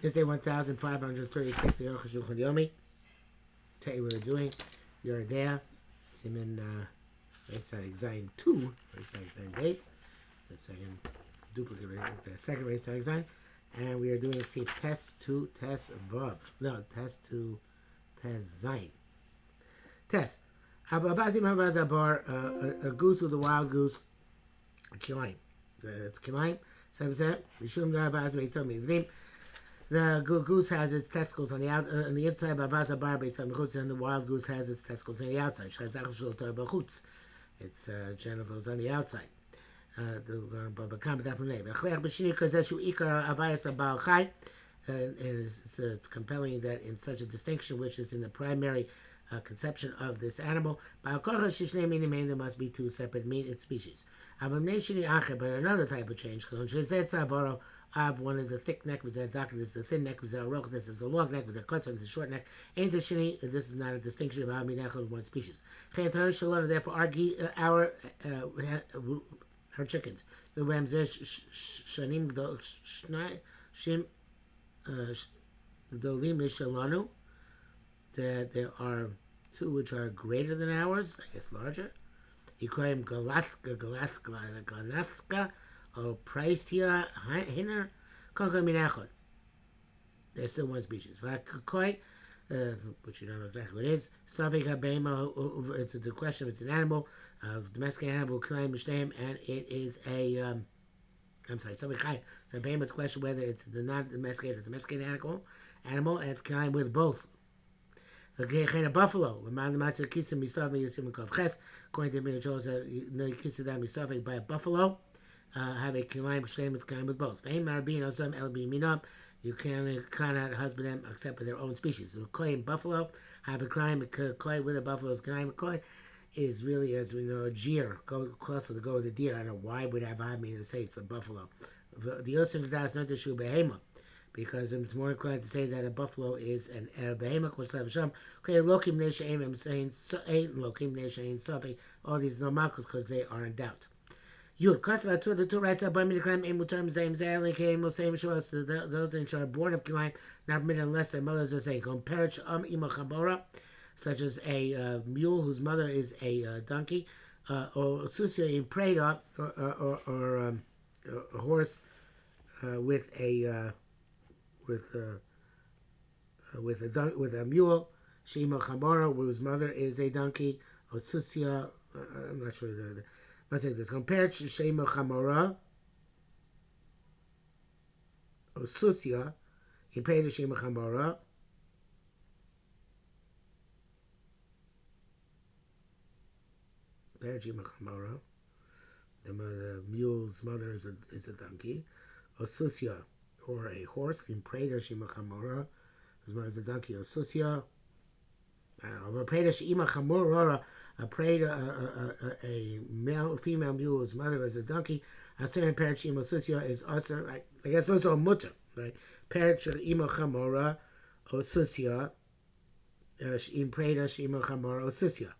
This day 1536, the Arukh HaShulchan Yomi. Today we're doing You're there. Siman Reisag Zayin 2, Reisag Zayin base. The second duplicate, the second Reisag Zayin. And we are doing see test 2, test Vav. No, test 2, test Zayin. Test. Abazim Havazabar, a goose with a wild goose, Kilayim. It's Kilayim. 7%. Rishum Gavaz Meitzah Mivnim. The goose has its testicles on the inside. And the wild goose has its testicles on the outside. Its genitals on the outside. It's compelling that in such a distinction, which is in the primary conception of this animal, there must be two separate meat species. But another type of change. One is a thick neck, this is a thin neck, this is a long neck, this is a short neck. This is not a distinction of one species. Therefore, our chickens. The that there are two which are greater than ours, I guess larger. You call them Galaska, or Pricea Hiner, Koko Minachot. There's still one species. Vakoi, which you don't know exactly what it is. Savik Habema, it's the question if it's an animal, domestic animal, Klaim Mishtaim, and it is a, I'm sorry, Savik Chai. So Habema, it's a question whether it's the non-domesticated or domesticated animal, and it's Klaim with both. A buffalo, according to me, it shows that you kiss it down by a buffalo. Have a kilayim shleim, it's kind with both. You cannot husband them except with their own species. The koi and buffalo have a kilayim koi with a buffalo's kilayim koi is really, as we know, a jeer. Go across with the go with the deer. I don't know why would have I mean to say it's a buffalo. The Yosef das not the shu behema, because it's more inclined to say that a buffalo is an behema. Okay, lokim neshaim. I'm saying lokim neshaim something. All these no makos because they are in doubt. Yud, the two rights are by Midiklam, Emuterm, Zaim, Zayalik, Emusayim, Shoas, those which are born of Kilayim, not permitted unless their mothers are saying, compare Imachabora, such as a mule whose mother is a donkey, or Susia in Preda, or a horse with a mule, Shima Chamora, whose mother is a donkey, or Susia, I'm not sure let's say this. Compared to Shema Chamora, or Susia, he paid the Shema Chamora. Compared to Shema Chamora, the mule's mother is a donkey. Or Susia, or a horse, in Preda Shema Chamora, whose mother is a donkey. Or Susia, or Preda Shema Chamora, a female mule whose mother is a donkey. A certain parent shema susya is also, I guess, also a mutter, right? Parent shema chamora o susya in preda shema chamora o susya.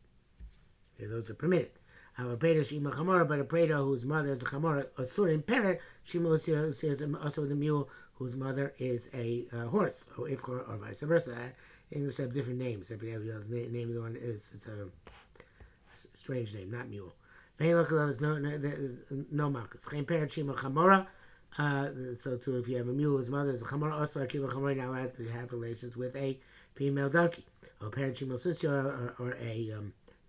Those are permitted. A preda shema chamora, but a preda whose mother is a chamora, a certain parent shema susya is also the mule whose mother is a horse, or ifkor, or vice versa. English have different names. Every other name of the one it's a strange name, not mule. There's no marcus. So too, if you have a mule, his mother is a chamora. Also, you're not allowed to have relations with a female donkey. Or parent shimo sister, or a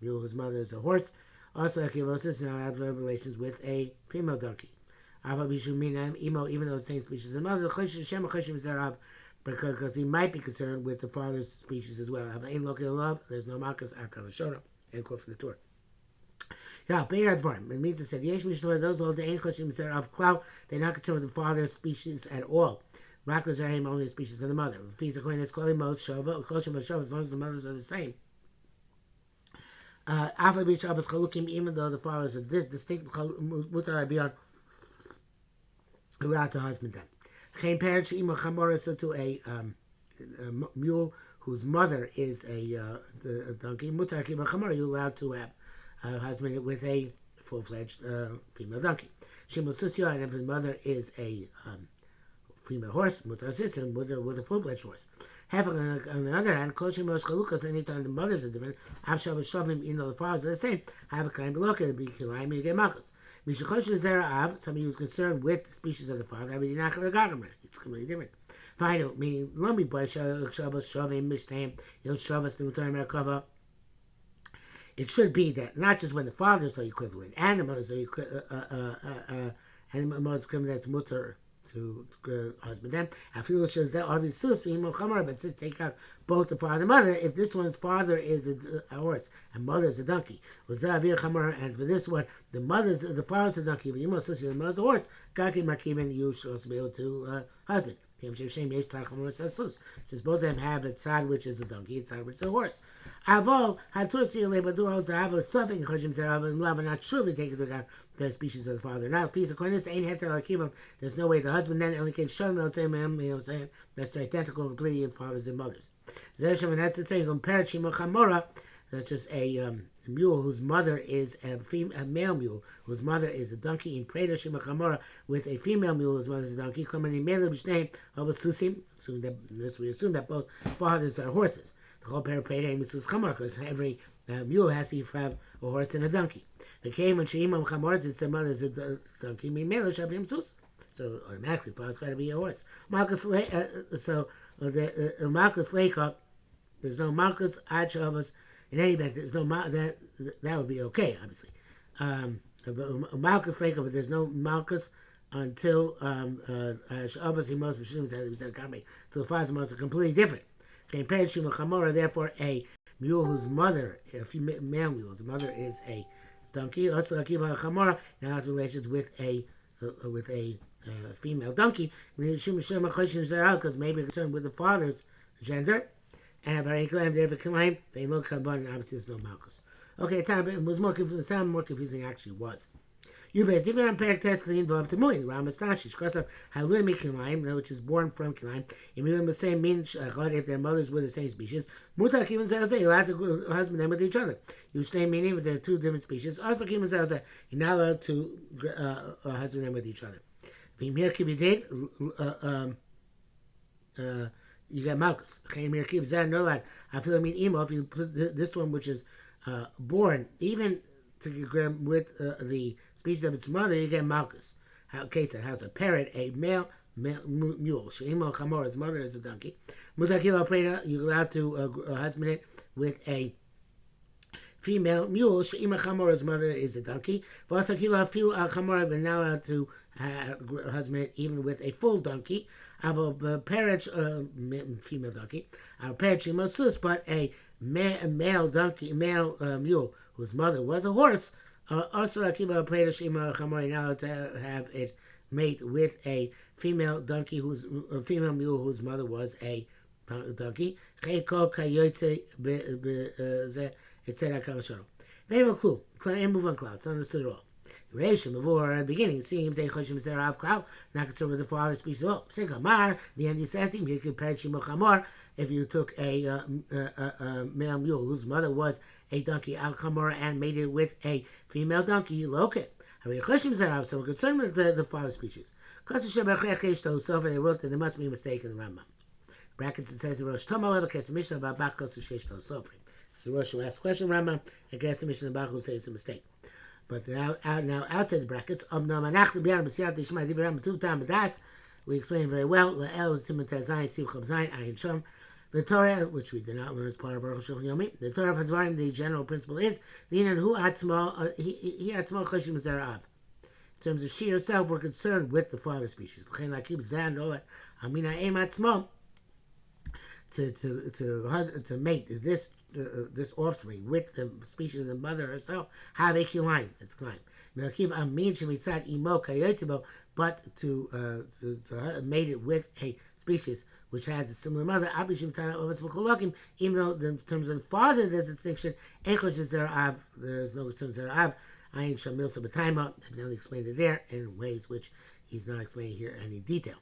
mule whose mother is a horse. Also, you're not allowed to have relations with a female donkey. Even though it's the same species of mother, because he might be concerned with the father's species as well. There's no marcus. End quote from the Torah. Yeah, it means it said those old the of cloud, they're not concerned with the father's species at all. Raklas are him only a species of the mother. As long as the mothers are the same. Even though the fathers are distinct, allowed to husband them. So to a mule whose mother is a donkey, you're allowed to have a husband with a full-fledged female donkey. And if his mother is a female horse, mutar system with a full-fledged horse. Half on the other hand, koshim rosh chalukas. Anytime the mothers are different, avshav shavim, even though the fathers are the same, have a claim below it. Be kilayim, you get malchus. Mishachosh zera av. Somebody who's concerned with the species of the father. It's completely different. Final meaning lomi boy shavas shavim mishnayim yod shavas mutar merkava. It should be that not just when the fathers are equivalent and the mothers are equivalent, that's mutar to husband them. I feel it shows that obviously but says take out both the father and mother. If this one's father is a horse and mother is a donkey, and for this one the father's a donkey, but you must listen to the mother's a horse. You should also be able to husband. Since both of them have a side which is a donkey, a side which is a horse. Avol have a suffix not sure if we take into account the species of the father. Now, if he's a coinus, ain't have to keep him. There's no way the husband then only can show him the same man. You know what I'm saying? That's identical completely in fathers and mothers. That's to say, compare Chamora. That's just a mule whose mother is a male mule, whose mother is a donkey, in Preda Shimachamora, with a female mule whose mother is a donkey. We assume that both fathers are horses. The whole pair of Preda and Mrs. Chamor, because every mule has to have a horse and a donkey. The came when Sheimam Chamor, since their mother is a donkey, so automatically, father's got to be a horse. Malchus Lake, there's no Malchus Ad Shavas. In any event, there's no that would be okay, obviously. Malchus Lake, but there's no Malchus until obviously most Rishonim said the fathers and mothers are completely different. Compared to Chamora, therefore, a mule whose mother, a male mule, whose mother is a donkey. Also, Akiva Chamora now has relations with a female donkey. Because maybe concerned with the father's gender. And have a claim, they have a claim, they look kabbalah, and obviously there's no malchus. Okay, it was more confusing. It sounded more confusing actually was. You based even on parak testly involved to muin, Ramastashish, because of Halun Mikilaim, which is born from Kilaim, Emilim the same means if their mothers were the same species, Mutak even says you'll have to husband them with each other. You stay meaning if they're two different species, also even says you're not allowed to husband them with each other. Vimir Kibidate, you get Malchus. I feel if you put this one, which is born, even to with the species of its mother, you get Malchus. Case that has a parrot, a male mule. Sheimo Chamor, his mother is a donkey. Mutakiva Preda, you're allowed to husband it with a female mule. Sheima Chamor, his mother is a donkey. Vasakiva Fil Chamor, but not allowed to husband it even with a full donkey. I have a parrot, female donkey. Our parrot, but a male donkey, male mule, whose mother was a horse. Also, Akiva Preda Shema Chamori, now to have it mate with a female donkey, a female mule whose mother was a donkey. Etc. Very clue. Move on clouds. Understood it all. Reshim before the beginning, it seems they choshim zerav cloud, not concerned with the father species at all. Sekamar, the end he says you compare Shimochamor. If you took a male mule whose mother was a donkey al chamor and mated with a female donkey, you look it. So we're concerned with the father species. So they wrote that there must be a mistake in the Rambam. Brackets it says the Rosh Tomal Evakes Mishnah about Bakos Sheshto Sofrim. So the Rosh who asks question Rambam, I guess the Mishnah about who says it's a mistake. But now outside the brackets, we explain very well. The Torah, which we did not learn as part of Arukh HaShulchan Yomi, the Torah of Hadvarim, the general principle is he had small cheshim zerav. In terms of she herself, we're concerned with the father species. To mate this offspring with the species of the mother herself, have a kilaim. It's kilaim. But to mate it with a species which has a similar mother, even though in terms of the father there's a distinction, there's no distinction zerav. Ayin Shamil Sabataima, I've only explained it there in ways which he's not explaining here in any detail.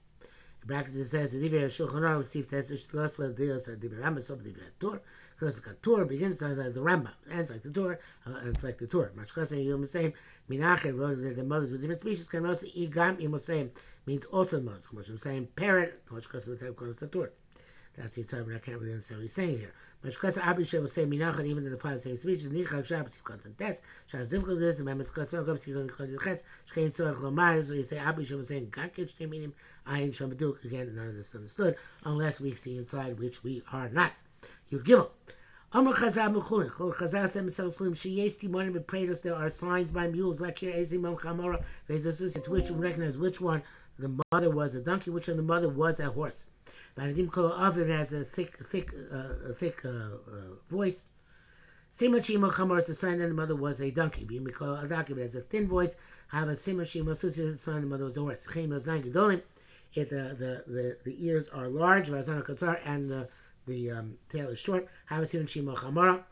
In brackets it says, the Divrei Shulchan Aruch Steve Tesish Tlosla Dios Divrei Rambam Sof Divrei Torah. Because the Torah begins like the Rambam, ends like the Torah, ends like the Torah. Mashkasa Yom Same Minachet wrote that the mothers with different species can also Igam Imosem means also the mothers. Como I'm saying parrot, Mashkasa the type calls the Torah. That's the time, but I can't really understand what he's saying here. Mashkasa Abisha will say Minachet even though the five same species. Nichak Shabbos you content test. Shas difficult this and Mashkasa comes you content test. Shkein Sorach Lomar is what you say Abisha was saying Gakich they mean him. Ayin Shabaduk again none of this understood unless we see inside which we are not. You give up. Amar Chazal Mechulin. Chazal said himself, "Sheyesh timonim beprados." There are signs by mules like here. Ezimam Chamora. To which you recognize which one the mother was a donkey, which one the mother was a horse. Vanadim kol oven has a thick voice. Simachim Chamora. It's a sign that the mother was a donkey. V'imikol a donkey, but has a thin voice. Have a simachim associated sign the mother was a horse. Chem was nine gedolim. The ears are large. Vazana katzar and the tail is short. Havasim Shimo Chamara.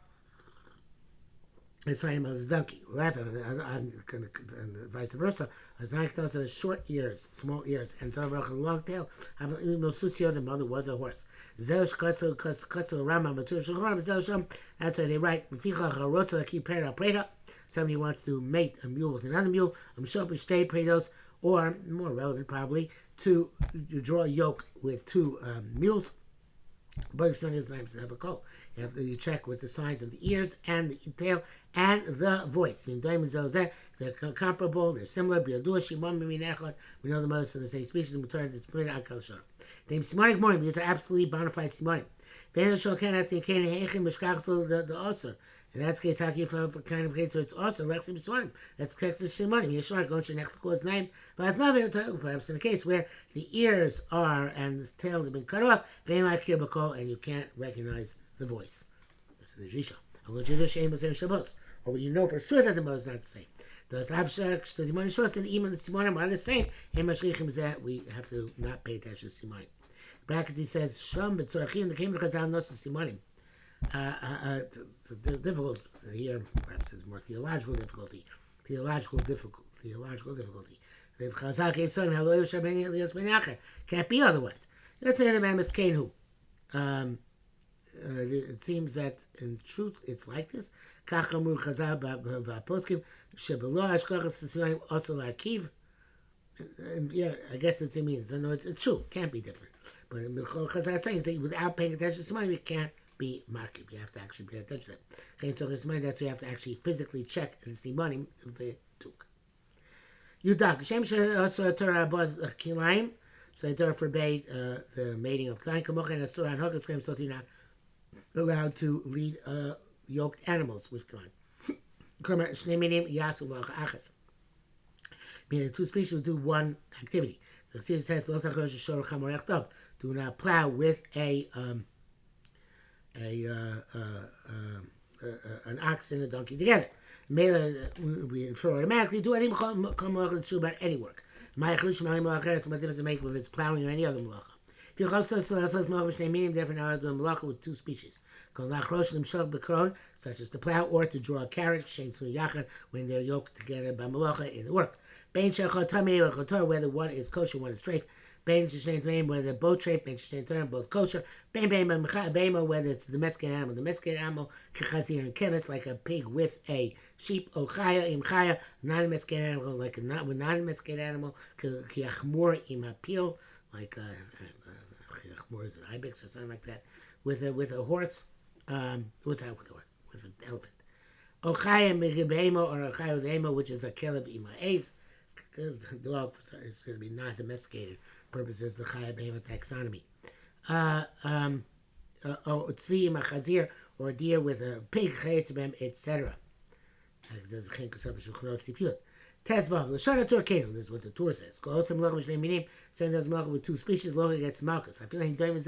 It's sign as a donkey. And vice versa. As Naiktos has short ears, small ears, and Zavarach a long tail. No Susio, the mother was a horse. Zeosh Kaso Rama Matur Shachar, Zeosham. That's why they write. Somebody wants to mate a mule with another mule. Predos, or more relevant probably, to draw a yoke with two mules. But son is names have a call. You check with the signs of the ears and the tail and the voice. They're comparable, they're similar. We know the mothers of the same species. They're Simonic morning because they're absolutely bona fide Simonic. In that case, how can you find a kind of case where it's also Lexim Swanim? That's correct to Shimonim. Yeshar going to Nechtako's name. But it's not perhaps in a case where the ears are and the tails have been cut off, they like Kirbakol, and you can't recognize the voice. This is the Jisha. I'm going to do the Shem Shabbos. Or you know for sure that the mother is not the same. Those Avshak, the Simon Shos, and even the Simonim are the same. And Mashrichim is that we have to not pay attention to Simonim. Bracket he says, Sham, but Tzorachim, the Kim, the Chazal, Nos, Simonim. Difficult here, perhaps it's more theological difficulty. If Chazal gave son, can't be otherwise. Let's say the man is Kenu. It seems that in truth it's like this. Kachamur Chazal v'aposkim shebelo hashkachas tzivayim also l'arkiv. Yeah, I guess it means. No, it's true. It can't be different. But Chazal is saying that without paying attention to somebody, it can't be marked. You have to actually pay attention to them. Okay, so this mind that's you have to actually physically check the simanim v'tuk. Yudak Shem also Torah baz kilayim. So the Torah forbade the mating of kilayim. Kamochen asur an hokas claims so you're not allowed to lead yoked animals with kilayim. Kamer shnei minim yasu achas. Meaning two species will do one activity. The Siv says lo tachrosh shor chamorech tov. Do not plow with an ox and a donkey together. We infer automatically do any about any work. My what difference it make if it's plowing or any other malacha. If you also meaning different now doing malacha with two species. Such as to plow or to draw a carrot, when they're yoked together by malacha in the work. Whether one is kosher, one is treif. Whether they're both treif, both kosher. Whether it's domesticated animal, kechazir and kevis, like a pig with a sheep, ochaya im chaya, non-domesticated animal, like a non-domesticated animal, kiachmur im apil, like kiachmur is an ibex or something like that, with a horse, with an elephant. Ochaya behema or ochaya with ema, which is a kelev ima ace. The dog is going to be not domesticated. Purposes the chaya behema taxonomy. Tzvi ima chazir, or a deer with a pig, chayetzibem, etc. This is what the Torah says. Same does malacha with two species. Locha gets malchus. I feel like even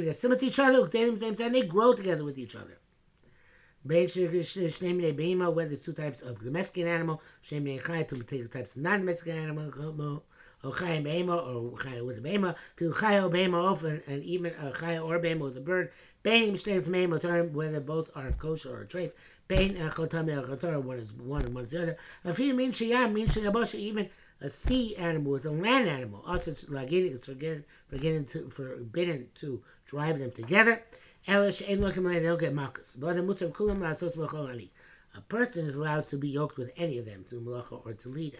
they're similar to each other, they grow together with each other. Whether it's two types of domesticated animal, two types of non-domesticated animal, or chaya behema, or chaya with a behema, chaya behema often, and even a chaya or behema with a bird. Whether both are kosher or treif. One is one and one is the other. Even a sea animal with a land animal. Also, it's forbidden to drive them together. They don't get malchus. A person is allowed to be yoked with any of them to malacha or to lead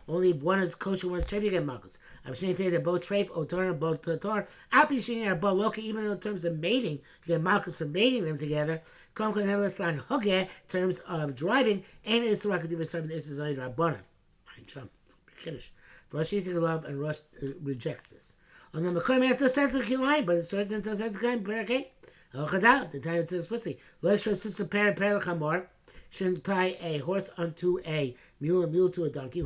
only if one is kosher, one is treif, you get malchus. They're both treif, or tor, both tor. Even though in terms of mating, you get malchus for mating them together. Terms of driving, and it's Rabbana. Finish. Rosh love and Rosh rejects this. On the Makar has to set the line, but it starts and does set the line. Okay. The time it says explicitly, like sister parent lechamor, shouldn't tie a horse onto a mule to a donkey.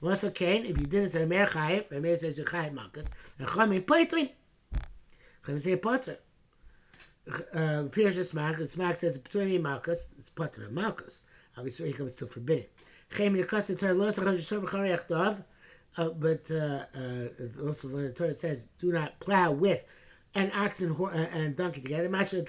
Unless again, if you did this, a mer chayiv, a mer says you chayiv malchus, and chamin pleitrin. Chamin say potter. Appears the smack says between malchus, it's potter malchus. Obviously, he comes to forbidden. Chamin the custom Torah los chajushav charayach dov. But also when the Torah says, do not plow with an ox and donkey together. So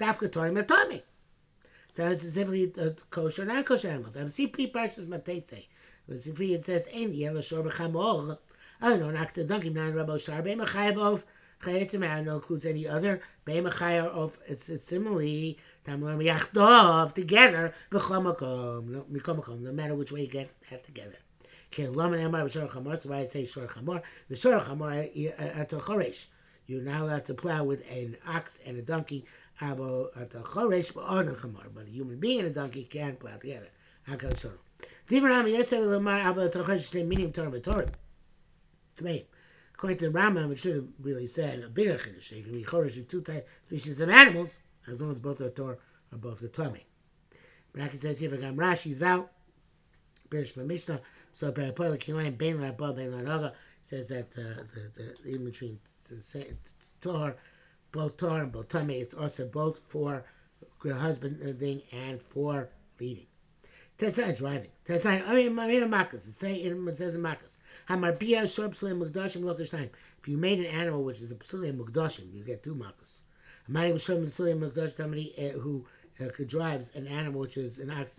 that's specifically kosher and non-kosher animals. I've seen pre-parshas matate say. It says, "Ein yellow shor b'chamor." I don't know, an ox and donkey. Nine rabo shar be'machayev of chayetzim. I don't know includes any other be'machayev of. It's similarly tamar miyachdov together b'chamakom. No matter which way you get that together. Okay, Laman Amar B'Shor Chamor. So why I say Shor Chamor? The Shor Chamor at the Choresh. You're not allowed to plow with an ox and a donkey. At the Choresh, but on the Chamor. But a human being and a donkey can plow together. Hakal Shor. According to the Rambam, it should have really said a bigger chiddush. You can be Choresh with two species of animals, as long as both are Torah or both are Tomei. Rashi says here, V'gam Rashi's out. Birish Mishnah. So Parapola Kilayim Bein Larba Bein Laraga says that the in between Tor, both Tor and both Tamei, it's also both for husbanding and for leading. Tesai driving. Tesai Makas. It says in Makas. Hamarbia Shor Psulim Mukdashim Lokashtaim. If you made an animal which is a Psulim Mukdashim, you get two Makas. Hamari Shor Psulim Mukdash, somebody who drives an animal which is an ox,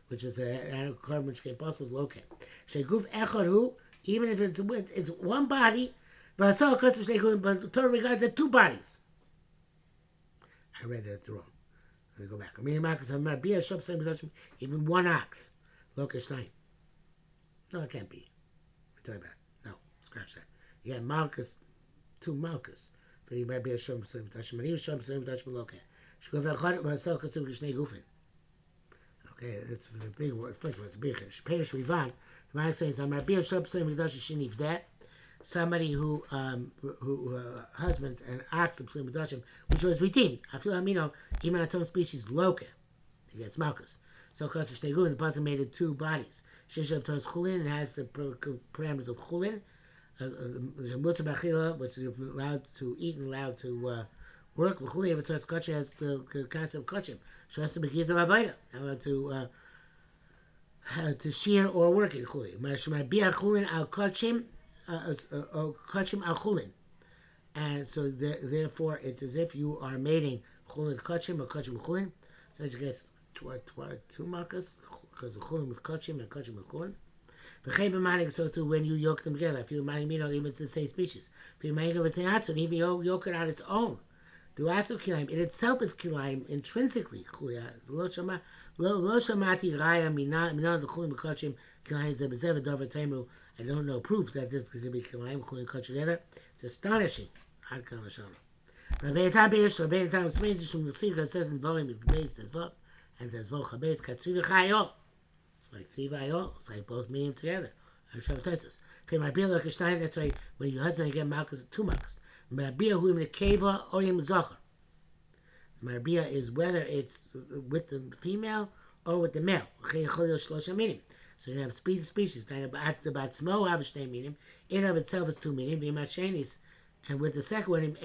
which is an carbon which can puzzle located. Sheguf echad even if it's one body, but Torah regards it two bodies. I read that wrong. Let me go back. Even one ox, lokash time. No, it can't be. What are you talking about? No, scratch that. You got Malchus, two Malchus. But you might be a Shom Slim Dashim. And he was Shom Slim Dashim Loke. Okay, that's the big word. First one, it's big. Perish Rivan. The man says, "I'm Rabbi Shop Slim Midash Shinif that somebody who husbands an ox of Slim Midashim, which was redeemed. I feel amino even on its own species Loke. He gets Malchus. So Kosher Shtegu, the puzzle made it two bodies. Shishav Tos Chulin has the parameters of Chulin. Which is allowed to eat and allowed to work. V'chuli, if it's kachim, has the concept of kachim. So that's the begiz of avayda. Allowed to shear or work in chuli. Marshmar bia chulin al kachim, kachim al chulin. And so therefore, it's as if you are mating chulin kachim or kachim chulin. So I guess two makas because the chulin with kachim and kachim with chulin. So too when you yoke them together, if you even it's the same species. If you make it with an even yoke it on its own. Do atzu kilaim in itself is kilaim intrinsically. Lo shamati raya mina the chulim b'kachim kilaim zebezev davar temu. I don't know proof that this is going to be kilaim chulim kachim together. It's astonishing. Ad kan l'shana. Rabbi Tam explains this from the Sikha says in volume with base tezvot and tezvot chabez katzvi v'chayo. It's like tzvi v'chayo. It's like both meaning together. That's why when your husband get malchus, two malchus. Marbia who in the keva or in zacher. Marbia is whether it's with the female or with the male. So you have species. In of itself is two meaning. And with the second one, if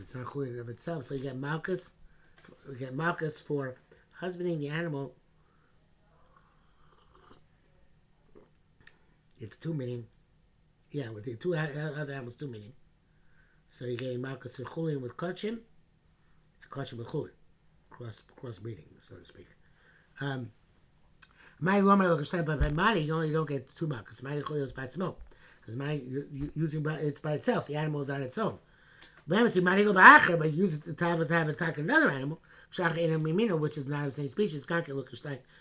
it's not chulin of itself, so you get malchus. You get malchus for husbanding the animal. It's two meaning, Yeah, with the two other animals, two meaning. So you're getting Malchus and Chulin with Kachim, and Kachim with Chulin. Cross breeding, so to speak. My Lomar Lokashtai, but by Mani, you only don't get two Malchus. Mani Chulin is by itself. Because Mani, using it's by itself. The animal is on its own. But use it to have attack another animal, which is not of the same species.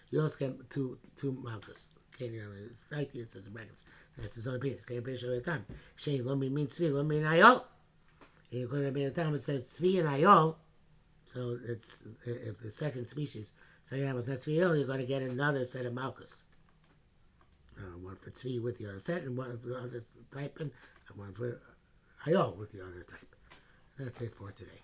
You also get two malchus. Okay, it's like it says in brackets. That's his own opinion. Okay, every time. Shane Lomi means Tzvi, Lomi and Ayol. And you're going to be a time it says Tzvi and Ayol. So it's if the second species, second animal is not Tzvi Ayol, you're going to get another set of malchus. One for Tzvi with the other set, and one for the other type, and one for Ayol with the other type. That's it for today.